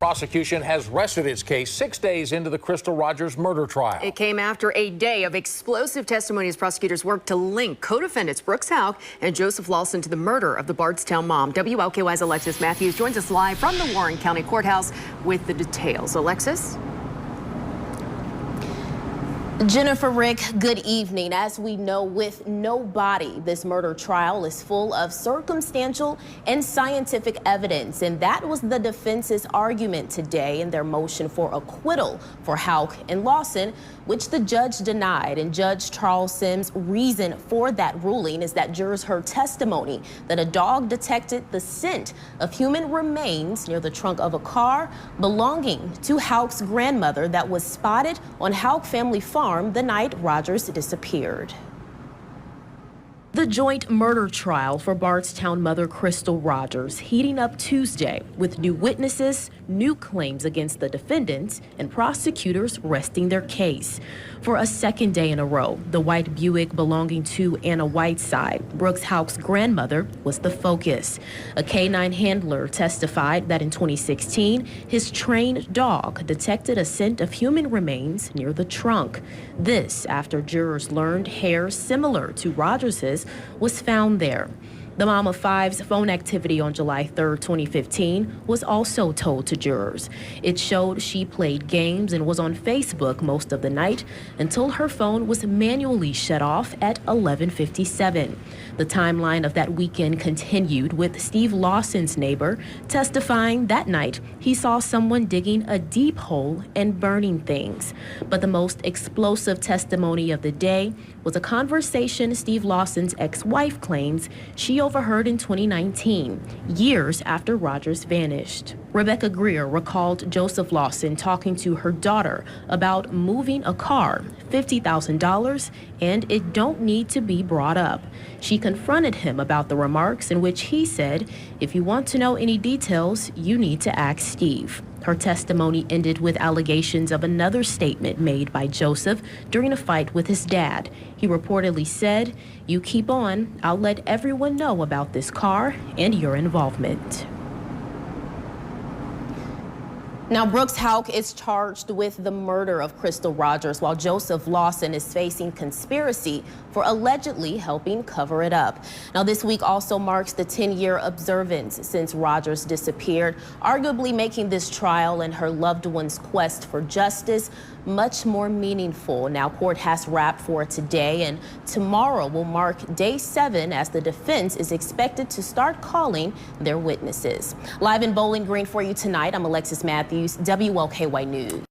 Prosecution has rested its case 6 days into the Crystal Rogers murder trial. It came after a day of explosive testimony as prosecutors worked to link co-defendants Brooks Houck and Joseph Lawson to the murder of the Bardstown mom. WLKY's Alexis Matthews joins us live from the Warren County Courthouse with the details. Alexis? Jennifer, Rick, good evening. As we know, with no body, this murder trial is full of circumstantial and scientific evidence. And that was the defense's argument today in their motion for acquittal for Houck and Lawson, which the judge denied. And Judge Charles Sims' reason for that ruling is that jurors heard testimony that a dog detected the scent of human remains near the trunk of a car belonging to Houck's grandmother that was spotted on Houck family farm the night Rogers disappeared. The joint murder trial for Bardstown mother Crystal Rogers heating up Tuesday with new witnesses, new claims against the defendants, and prosecutors resting their case. For a second day in a row, the white Buick belonging to Anna Whiteside, Brooks Houck's grandmother, was the focus. A K-9 handler testified that in 2016, his trained dog detected a scent of human remains near the trunk. This after jurors learned hair similar to Rogers's was found there. The mom of five's phone activity on July 3, 2015 was also told to jurors. It showed she played games and was on Facebook most of the night until her phone was manually shut off at 11:57. The timeline of that weekend continued with Steve Lawson's neighbor testifying that night he saw someone digging a deep hole and burning things. But the most explosive testimony of the day was a conversation Steve Lawson's ex-wife claims she overheard in 2019, years after Rogers vanished. Rebecca Greer recalled Joseph Lawson talking to her daughter about moving a car, $50,000, and it don't need to be brought up. She confronted him about the remarks in which he said, "If you want to know any details, you need to ask Steve." Her testimony ended with allegations of another statement made by Joseph during a fight with his dad. He reportedly said, "You keep on, I'll let everyone know about this car and your involvement." Now, Brooks Houck is charged with the murder of Crystal Rogers, while Joseph Lawson is facing conspiracy for allegedly helping cover it up. Now, this week also marks the 10-year observance since Rogers disappeared, arguably making this trial and her loved one's quest for justice much more meaningful. Now, court has wrapped for today, and tomorrow will mark day 7 as the defense is expected to start calling their witnesses. Live in Bowling Green for you tonight, I'm Alexis Matthews, WLKY News.